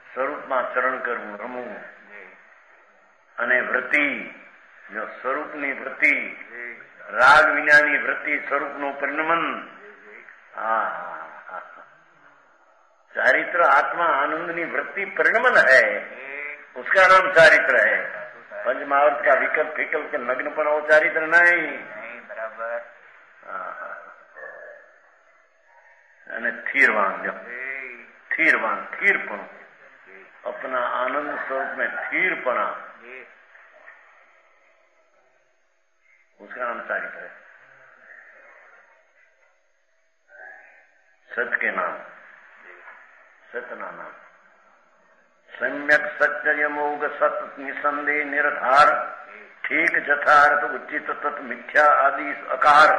સ્વરૂપમાં ચરણ કરવું, રમવું, અને વૃત્તિ, જો સ્વરૂપની વૃત્તિ, રાગ વિનાની વૃત્તિ, સ્વરૂપનું પરિણમન। चारित्र आत्मा आनंदनी वृत्ति परिणमन है, उसका नाम चारित्र है। पंचमावर्त का विकल्प विकल्प के नग्नपन हो चारित्र नहीं। बराबर। थीरवान, थीरपण, अपना आनंद स्वरूप में थीरपना, उसका नाम चारित्र है। सत्य के नाम, सतना नाम, सम्यक सत्य यमोग सत निसंदेह निर्धार, ठीक जथार्थ उचित तत् मिथ्या आदि अकार।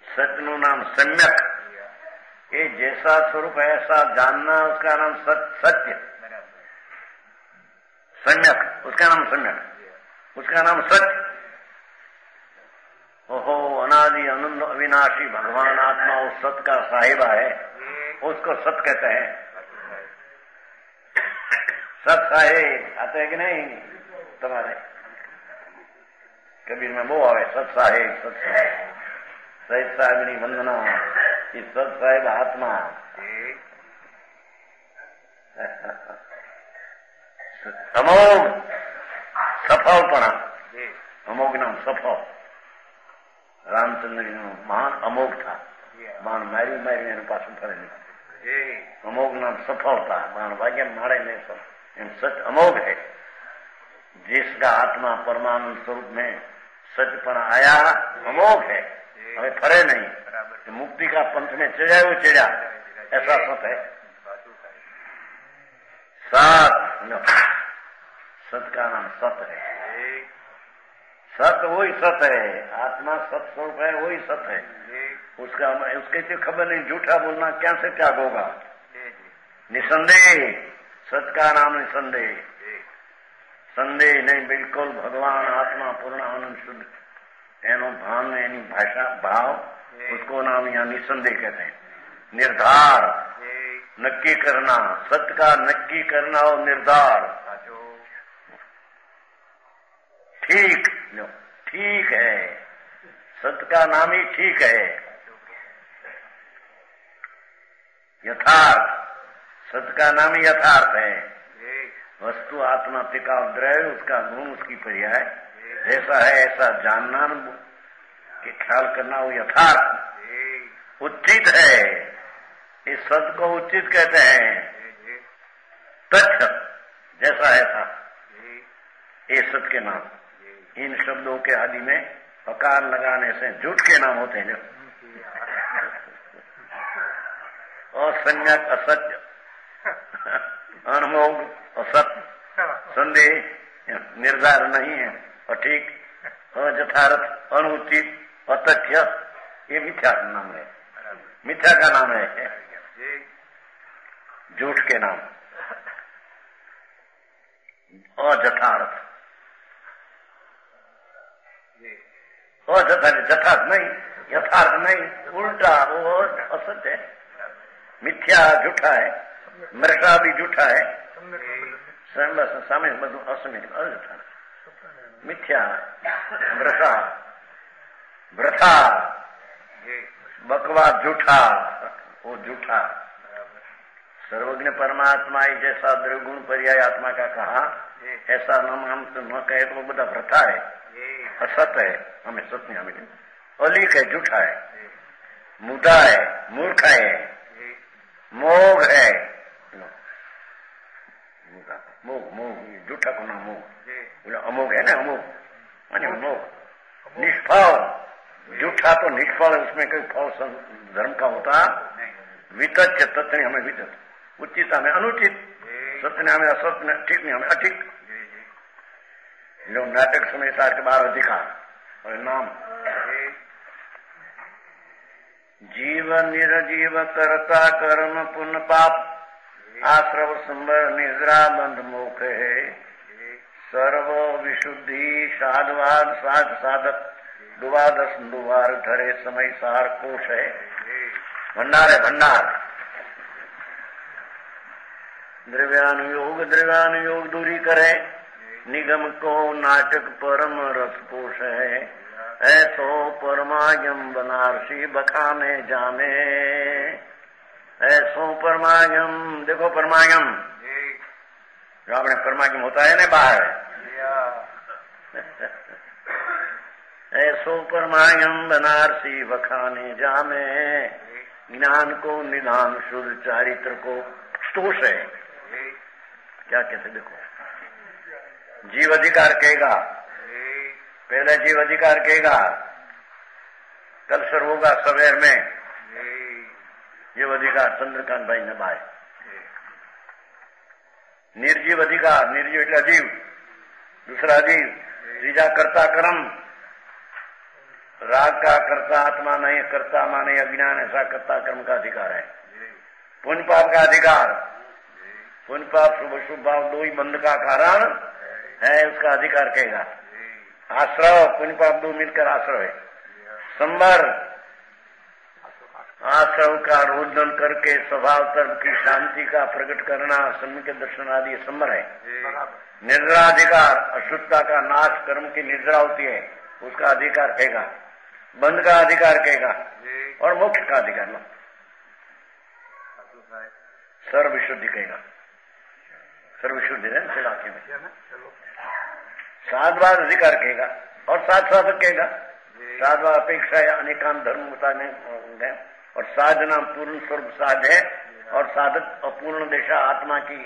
सत्य नु नाम सम्यक, ये जैसा स्वरूप है ऐसा जानना, उसका नाम सत्य। सम्यक, उसका नाम सम्यक, उसका नाम सत्य। ओहो, अनादि आनंद अविनाशी भगवान आत्मा उस सत का साहिबा है, उसको सत कहते हैं। सत साहिब आते है कि नहीं तुम्हारे? कबीर में वो आवे, सत साहिब, सत साहिब, सहित साहिबनी वंदना, कि सत साहिब आत्मा। अमोघ सफलपणा, अमोघ नाम सफल। रामचंद्र जी महान अमोघ था, बाण मारी मारी एनु पाछू फरे नहीं। अमोघ नाम सफल था, बाण वाग्या मारे नहीं सब, एम सच अमोघ है। जिसका आत्मा परमानंद स्वरूप में सचपन आया, अमोघ है, हमें फरे नहीं। तो मुक्ति का पंथ में चढ़ा वो चढ़ा, ऐसा सत है। सत का नाम सत है। सत वही सत है, आत्मा सत स्वरूप है, वही सत है। उसका उसके तो खबर नहीं, झूठा बोलना क्या से क्या होगा। निसंदेह, सत का नाम निसंदेह, संदेह नहीं, बिल्कुल भगवान आत्मा पूर्ण आनंद शुद्ध एनो भान एनी भाषा भाव, उसको नाम यहाँ निसंदेह कहते हैं। निर्धार, नक्की करना, सत्य का नक्की करना और निर्धार। ठीक, ठीक है, सत्य का नाम ही ठीक है। यथार्थ, सत्य का नाम ही यथार्थ है। वस्तु आत्मा टिका द्रव्य, उसका गुण, उसकी पर्याय, जैसा है ऐसा जानना कि ख्याल करना, वो यथार्थ उचित है। इस सत्य को उचित कहते हैं। तथ्य, जैसा है था, ये सत्य के नाम। इन शब्दों के आदि में अकार लगाने से झूठ के नाम होते हैं। असम्यक, असत्य, अनमोघ, असत्य, संदेह, निर्धार नहीं है, और ठीक, अयथार्थ, अनुचित, अतथ्य, ये मिथ्या का नाम है। मिथ्या का नाम है, झूठ के नाम। अयथार्थ, यथार्थ नहीं, यथार्थ नहीं, उल्टा, वो असत्य है। मिथ्या झूठा है, मृषा भी झूठा है, सामने બધું असमित, अयथार्थ, मिथ्या, मृषा, वृथा, बकवास झूठा, वो झूठा। सर्वज्ञ परमात्मा ही जैसा द्रगुण पर्याय आत्मा का कहा, ऐसा हम तो न कहे तो बड़ा भ्रता है, असत है, हमें सत्य नहीं मिले, अलीक है, झूठा है, मुदा है, मूर्ख है, मोग है, मोग झूठा को ना मोग, अमोघ है ना, अमोघ माने मोग, निष्फल, झूठा तो निष्फल है, उसमें कोई फल धर्म का होता, वितच तत्व हमें वितच, उचित हमें अनुचित, सत्य ने हमें असत्य, ठीक नहीं हमें अठिक। लोग नाटक समय सार के बाहर अधिकार और नाम जीव निर्जीव करता कर्म पुण्य पाप आश्रव संबर निद्रा बंध मोक्ष है सर्व विशुद्धि साधवाद साध साधक द्वादश द्वार धरे समय सार कोश है, भंडार है भंडार। द्रव्यानुयोग दूरी करे, निगम को नाटक परम रस पोष है, ऐसो परमागम बनारसी बखाने जाने, ऐसो परमागम, देखो परमागम जो आपने परमागम होता है ना बाहर, ऐसो परमागम बनारसी बखाने जाने, ज्ञान को निधान शुद्ध चारित्र को स्तोष है। क्या कहते देखो, जीव अधिकार कहेगा, पहले जीव अधिकार कहेगा, कल सर होगा सवेर में जीव अधिकार चंद्रकांत भाई नभाए। निर्जीव अधिकार, निर्जीव એટલે અજીવ, दूसरा अजीव, तीजा कर्ता कर्म, राग का कर्ता आत्मा नहीं, कर्ता माने अज्ञान, ऐसा कर्ता कर्म का अधिकार है। पुण्य पाप का अधिकार, पुण्य पाप शुभ शुभ भाव दो ही बंध का कारण है, उसका अधिकार कहेगा। आश्रव, पुण्य पाप दो मिलकर आश्रव है। संबर, आश्रव का रोधन करके स्वभाव तर्म की शांति का प्रकट करना, सम्यक दर्शन आदि संबर है। निद्राधिकार, अशुद्धता का नाश, कर्म की निद्रा होती है, उसका अधिकार कहेगा। बंध का अधिकार कहेगा और मोक्ष का अधिकार ना, सर्वशुद्धि कहेगा। सर्वशुद्धि है ना इलाके में, साधवाद अधिकार कहेगा और साध साधक कहेगा। साधवा अपेक्षा या अनेकांत धर्म बताने गए, और साधना पूर्ण स्वरूप साध है, और साधक अपूर्ण दिशा आत्मा की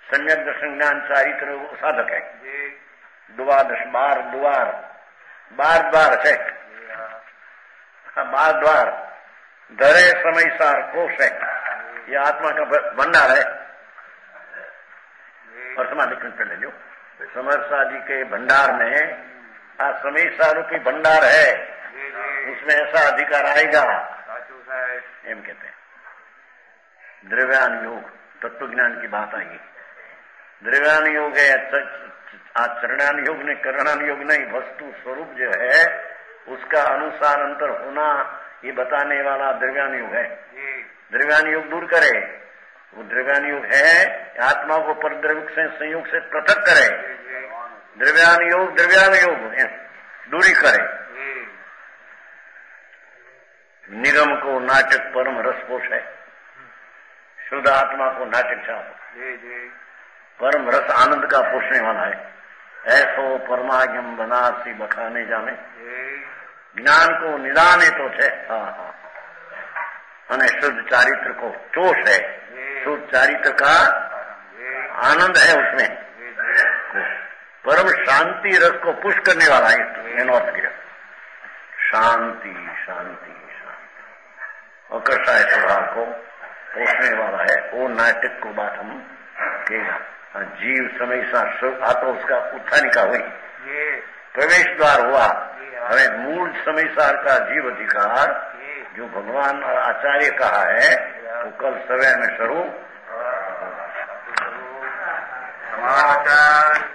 सम्यक दर्शन ज्ञान चारित्र साधक है। द्वादश बार द्वार, बार द्वार है, बार द्वार धरे समय सार कोश है, यह आत्मा का भंडार है। और समाधि पहले लो, समरसा जी के भंडार में आज समय सारों की भंडार है, उसमें ऐसा अधिकार आएगा, एम कहते हैं। द्रव्यान योग, तत्व ज्ञान की बात आएगी। द्रव्यान योग है, आचरणान योग नहीं, करणान योग नहीं, वस्तु स्वरूप जो है उसका अनुसार अंतर होना, ये बताने वाला द्रव्यान योग है। द्रव्यान योग दूर करे, वो द्रव्यान योग है, आत्मा को परद्रव्य से संयोग से पृथक करे। द्रव्यान योग दूरी करे। निगम को नाटक परम रसपोष है, शुद्ध आत्मा को नाटक छाप, परम रस आनंद का पोषने वाला है। ऐसो परमागम बनारसी बखाने जाने, ज्ञान को निदाने तो है, અને शुद्ध चारित्र को चोष है, शुद्ध चारित्र का आनंद है उसमें, परम शांति रस को पुष्ट करने वाला है। अर्थ किया शांति शांति शांति, आकर्षाय स्वभाव को पोषने वाला है, वो नाटक को बात हम कहेगा। जीव समय सार आ तो उसका उत्थानिका हुई, प्रवेश द्वार हुआ। हमें मूल समय सार का जीव अधिकार जो भगवान और आचार्य कहा है, वो कल सवेर में शुरू समाचार